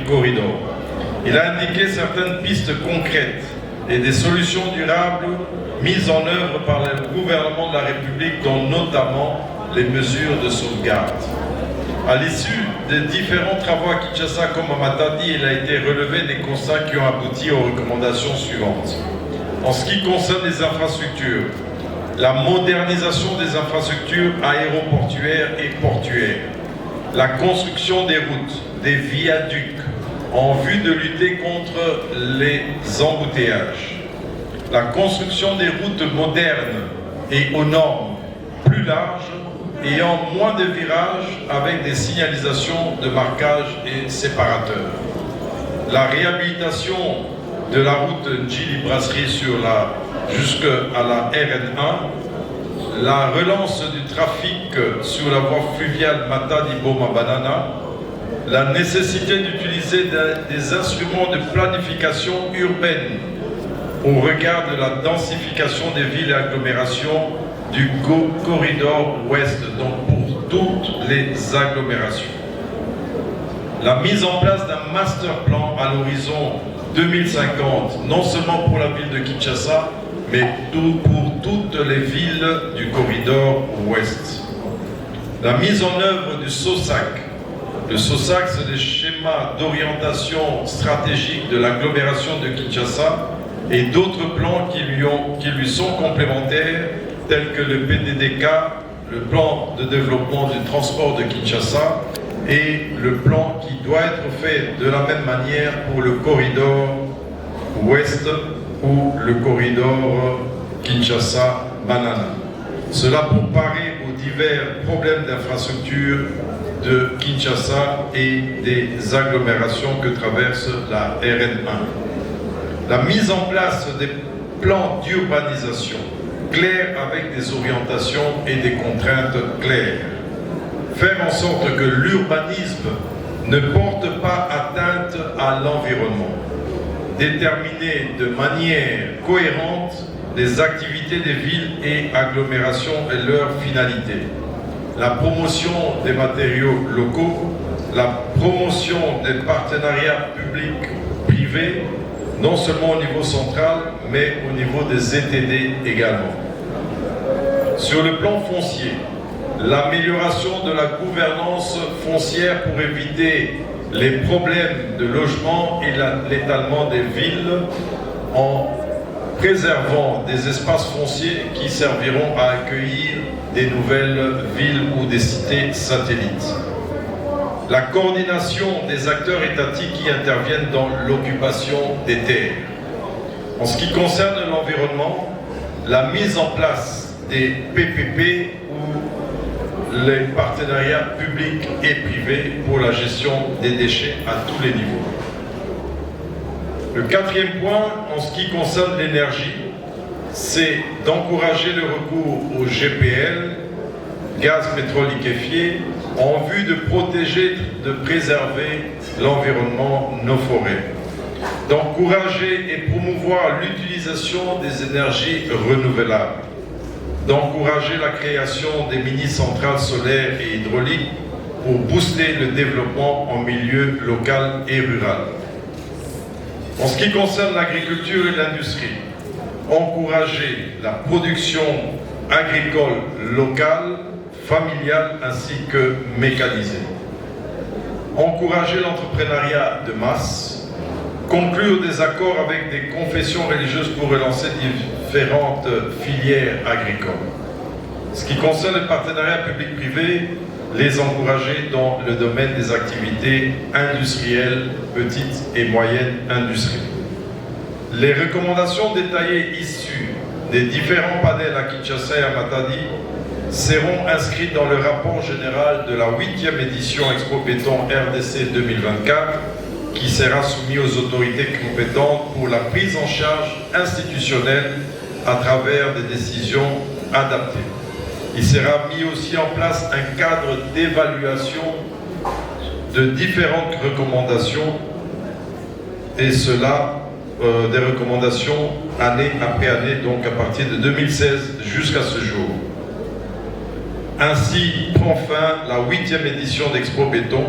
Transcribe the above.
corridor. Il a indiqué certaines pistes concrètes et des solutions durables mises en œuvre par le gouvernement de la République, dont notamment les mesures de sauvegarde. À l'issue des différents travaux à Kinshasa comme à Matadi, il a été relevé des constats qui ont abouti aux recommandations suivantes. En ce qui concerne les infrastructures, la modernisation des infrastructures aéroportuaires et portuaires, la construction des routes, des viaducs, en vue de lutter contre les embouteillages, la construction des routes modernes et aux normes plus larges, ayant moins de virages avec des signalisations de marquage et séparateurs, la réhabilitation de la route Njili-Brasserie jusqu'à la RN1, la relance du trafic sur la voie fluviale Matadi-Boma-Banana, la nécessité d'utiliser des instruments de planification urbaine au regard de la densification des villes et agglomérations du corridor ouest, donc pour toutes les agglomérations. La mise en place d'un master plan à l'horizon 2050, non seulement pour la ville de Kinshasa, mais pour toutes les villes du corridor ouest. La mise en œuvre du SOSAC. Le SOSAC, c'est le schéma d'orientation stratégique de l'agglomération de Kinshasa et d'autres plans qui lui sont complémentaires, tels que le PDDK, le plan de développement du transport de Kinshasa, et le plan qui doit être fait de la même manière pour le corridor ouest ou le corridor Kinshasa-Banana. Cela pour parer aux divers problèmes d'infrastructure de Kinshasa et des agglomérations que traverse la RN1. La mise en place des plans d'urbanisation clairs avec des orientations et des contraintes claires. Faire en sorte que l'urbanisme ne porte pas atteinte à l'environnement. Déterminer de manière cohérente les activités des villes et agglomérations et leurs finalités. La promotion des matériaux locaux, la promotion des partenariats publics-privés, non seulement au niveau central, mais au niveau des ETD également. Sur le plan foncier, l'amélioration de la gouvernance foncière pour éviter les problèmes de logement et l'étalement des villes en préservant des espaces fonciers qui serviront à accueillir des nouvelles villes ou des cités satellites. La coordination des acteurs étatiques qui interviennent dans l'occupation des terres. En ce qui concerne l'environnement, la mise en place des PPP ou les partenariats publics et privés pour la gestion des déchets à tous les niveaux. Le quatrième point, en ce qui concerne l'énergie, c'est d'encourager le recours au GPL, gaz pétrole liquéfié, en vue de protéger, de préserver l'environnement, nos forêts. D'encourager et promouvoir l'utilisation des énergies renouvelables. D'encourager la création des mini-centrales solaires et hydrauliques pour booster le développement en milieu local et rural. En ce qui concerne l'agriculture et l'industrie, encourager la production agricole locale, familiale ainsi que mécanisée. Encourager l'entrepreneuriat de masse, conclure des accords avec des confessions religieuses pour relancer différentes filières agricoles. Ce qui concerne le partenariat public-privé, les encourager dans le domaine des activités industrielles, petites et moyennes industries. Les recommandations détaillées issues des différents panels à Kinshasa et à Matadi seront inscrites dans le rapport général de la 8e édition Expo Béton RDC 2024 qui sera soumis aux autorités compétentes pour la prise en charge institutionnelle à travers des décisions adaptées. Il sera mis aussi en place un cadre d'évaluation de différentes recommandations, et cela, des recommandations année après année, donc à partir de 2016 jusqu'à ce jour. Ainsi prend fin la 8e édition d'Expo Béton,